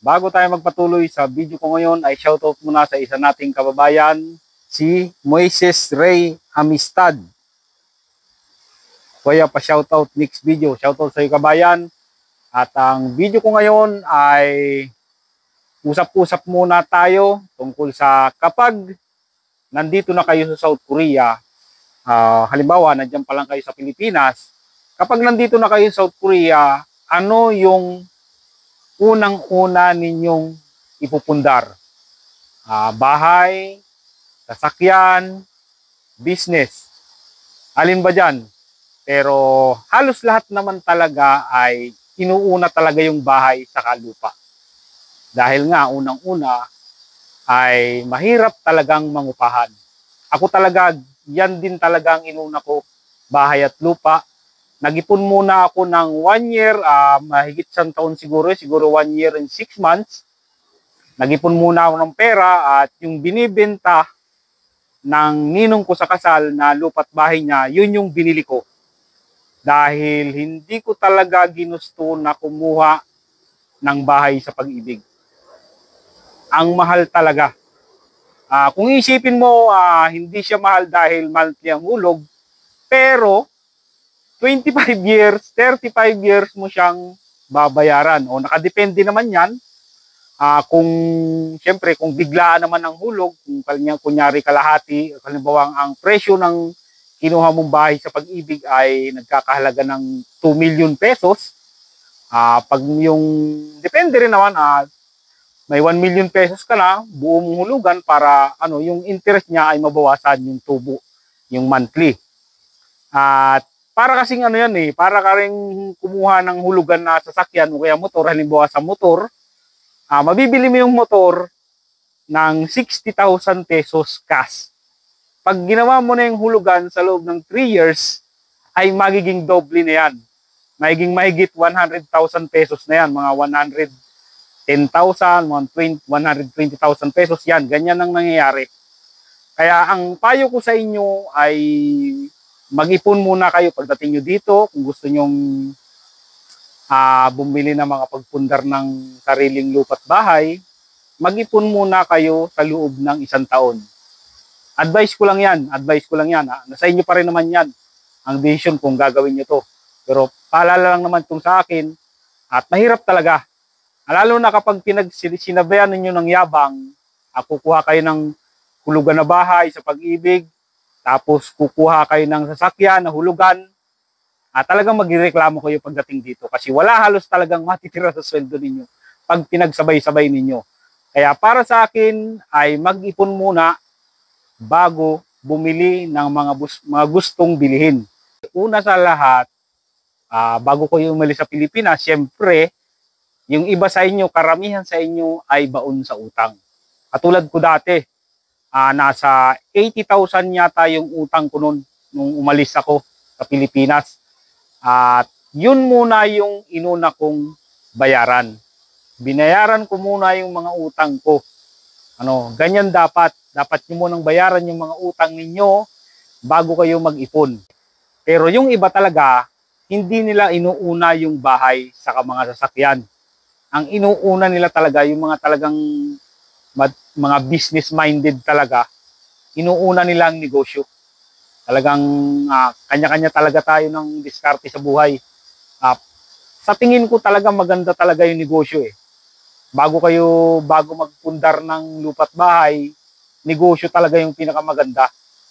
Bago tayo magpatuloy sa video ko ngayon ay shoutout muna sa isa nating kababayan, si Moises Ray Amistad. Kuya, pa-shoutout next video. Shoutout sa iyo kabayan. At ang video ko ngayon ay usap-usap muna tayo tungkol sa kapag nandito na kayo sa South Korea, halimbawa nandiyan pa lang kayo sa Pilipinas, kapag nandito na kayo sa South Korea, ano yung unang-una ninyong ipupundar? Bahay, sasakyan, business. Alin ba dyan? Pero halos lahat naman talaga ay inuuna talaga yung bahay sa lupa. Dahil nga unang-una ay mahirap talagang mangupahan. Ako talaga, yan din talaga ang inuna ko, bahay at lupa. Nag-ipon muna ako ng 1 year, mahigit 1 taon siguro 1 year and 6 months. Nag-ipon muna ako ng pera at yung binibenta ng ninong ko sa kasal na lupa't bahay niya, yun yung binili ko. Dahil hindi ko talaga ginusto na kumuha ng bahay sa Pag-ibig. Ang mahal talaga. Kung isipin mo, hindi siya mahal dahil monthly ang hulog, pero 25 years, 35 years mo siyang babayaran. O nakadepende naman yan. Siyempre, kung biglaan naman ang hulog, kung kunyari kalahati, halimbawa ang presyo ng kinuha mong bahay sa Pag-ibig ay nagkakahalaga ng 2 million pesos. Pag yung, depende rin naman, may 1 million pesos ka na, buong hulugan para yung interest niya ay mabawasan yung tubo, yung monthly. At para kasing para ka rin kumuha ng hulugan na sasakyan o kaya motor, halimbawa sa motor, mabibili mo yung motor ng 60,000 pesos cash. Pag ginawa mo na yung hulugan sa loob ng 3 years, ay magiging doble na yan. Mahigit 100,000 pesos na yan, mga 110,000, 120,000 pesos yan. Ganyan ang nangyayari. Kaya ang payo ko sa inyo ay mag-ipon muna kayo pagdating nyo dito. Kung gusto nyong bumili ng mga pagpundar ng sariling lupa't bahay, mag-ipon muna kayo sa loob ng 1 taon. Advice ko lang yan. Nasa inyo pa rin naman yan ang decision kung gagawin nyo to. Pero paalala lang naman itong sa akin at mahirap talaga. Lalo na kapag sinabayan ninyo ng yabang, kukuha kayo ng hulugan na bahay sa Pag-ibig, tapos kukuha kayo ng sasakyan na hulugan, talagang magreklamo kayo pagdating dito kasi wala halos talagang matitira sa sweldo ninyo pag pinagsabay-sabay ninyo. Kaya para sa akin ay mag-ipon muna bago bumili ng mga gustong bilihin. Una sa lahat, bago kayo umalis sa Pilipinas, siyempre, yung iba sa inyo, karamihan sa inyo ay baon sa utang. Katulad ko dati, nasa 80,000 yata yung utang ko nung umalis ako sa Pilipinas. At yun muna yung inuna kong bayaran. Binayaran ko muna yung mga utang ko. Ganyan dapat. Dapat nyo munang bayaran yung mga utang ninyo bago kayo mag-ipon. Pero yung iba talaga, hindi nila inuuna yung bahay sa mga sasakyan. Ang inuuna nila talaga, yung mga talagang mga business-minded talaga, inuuna nila ang negosyo. Talagang kanya-kanya talaga tayo ng diskarte sa buhay. Sa tingin ko talaga maganda talaga yung negosyo eh. Bago magpundar ng lupa't bahay, negosyo talaga yung pinakamaganda.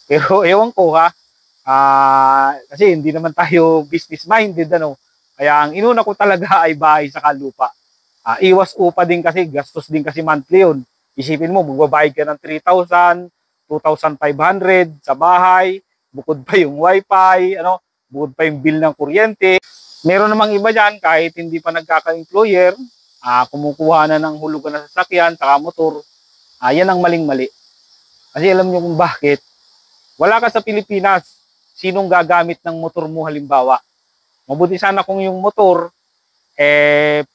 Pero ewan ko kasi hindi naman tayo business-minded Kaya ang inuna ko talaga ay bahay sa lupa. Iwas upa din kasi, gastos din kasi monthly yun. Isipin mo, magbabayad ka ng 3,000, 2,500 sa bahay, bukod pa yung wifi, bukod pa yung bill ng kuryente. Meron namang iba dyan, kahit hindi pa nagkaka-employer, kumukuha na ng hulugan na sasakyan, saka motor. Yan ang maling-mali. Kasi alam nyo kung bakit. Wala ka sa Pilipinas, sinong gagamit ng motor mo halimbawa? Mabuti sana kung yung motor,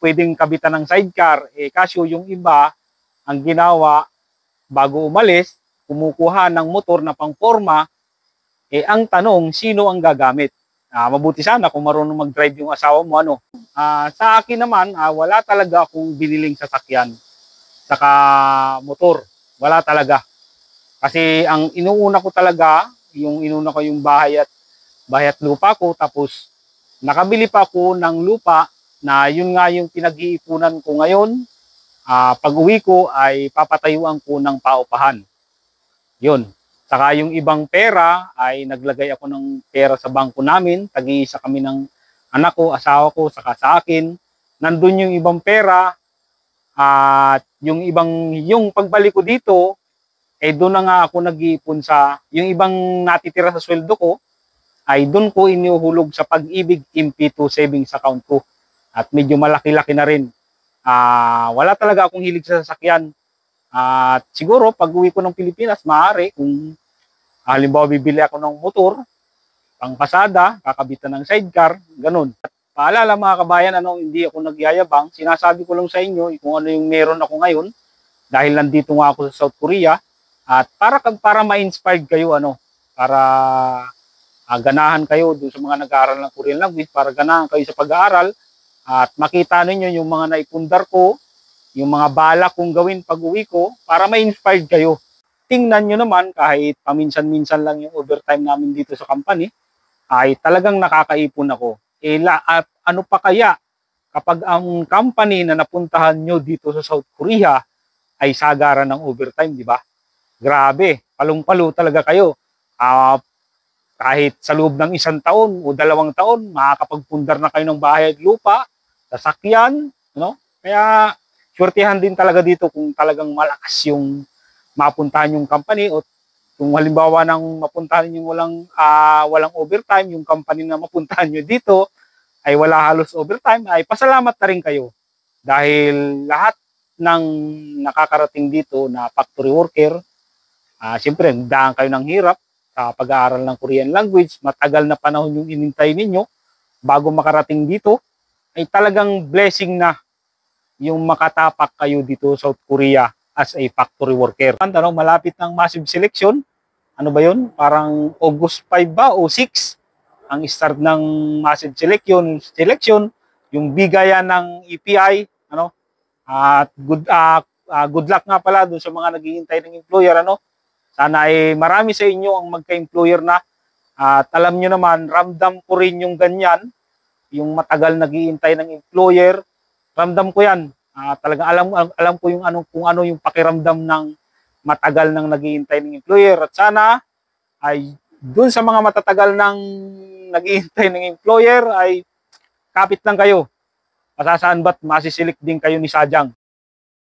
pwedeng kabitan ng sidecar. Kasyo yung iba, ang ginawa, bago umalis, kumukuha ng motor na pangporma, ang tanong, sino ang gagamit? Mabuti sana kung marunong mag-drive yung asawa mo, ano. Sa akin naman, wala talaga akong biniling sasakyan saka motor. Wala talaga. Kasi ang inuuna ko talaga, inuna ko yung bahay at lupa ko, tapos nakabili pa ako ng lupa na yun nga yung pinag-iipunan ko ngayon. Pag uwi ko ay papatayuan ko ng paupahan. Yun. Saka yung ibang pera ay naglagay ako ng pera sa bangko namin. Tag-iisa kami ng anak ko, asawa ko, saka sa akin. Nandun yung ibang pera at yung pagbalik ko dito, doon na nga ako nag-iipon yung ibang natitira sa sweldo ko, ay doon ko iniuhulog sa Pag-ibig MP2 savings account ko. At medyo malaki-laki na rin. Wala talaga akong hilig sa sasakyan. At siguro pag uwi ko ng Pilipinas, maaari kung halimbawa bibili ako ng motor, pang pasada, kakabitan ng sidecar, ganun. At paalala mga kabayan, hindi ako nagyayabang, sinasabi ko lang sa inyo kung ano yung meron ako ngayon dahil nandito nga ako sa South Korea at para ma-inspired kayo, para ganahan kayo doon sa mga nag-aaral ng Korean language, para ganahan kayo sa pag-aaral at makita ninyo yung mga naipundar ko, yung mga balak kong gawin pag uwi ko para ma-inspired kayo. Tingnan nyo naman kahit paminsan-minsan lang yung overtime namin dito sa company, ay talagang nakakaipon ako. Ano pa kaya kapag ang company na napuntahan nyo dito sa South Korea ay sagaran ng overtime, di ba? Grabe, palong-palo talaga kayo. Kahit sa loob ng 1 taon o 2 taon, makakapagpundar na kayo ng bahay at lupa, sasakyan, Kaya, swertihan din talaga dito kung talagang malakas yung mapuntahan yung company o kung halimbawa nang mapuntahan yung walang overtime, yung company na mapuntahan nyo dito ay wala halos overtime, ay pasalamat na rin kayo. Dahil lahat ng nakakarating dito na factory worker, siyempre, daan kayo ng hirap sa pag-aaral ng Korean language, matagal na panahon yung inintay ninyo bago makarating dito, ay talagang blessing na yung makatapak kayo dito sa South Korea as a factory worker. Malapit ng massive selection. Ano ba yun? Parang August 5 ba o 6 ang start ng massive selection, yung bigayan ng EPI, At good luck nga pala doon sa mga naghihintay ng employer, Sana ay marami sa inyo ang magka-employer na. At alam nyo naman, ramdam ko rin yung ganyan, yung matagal naghihintay ng employer. Ramdam ko yan. Talagang alam ko kung ano yung pakiramdam ng matagal nang naghihintay ng employer. At sana ay dun sa mga matatagal nang naghihintay ng employer ay kapit lang kayo. Masasaan ba't masisilik din kayo ni Sadyang.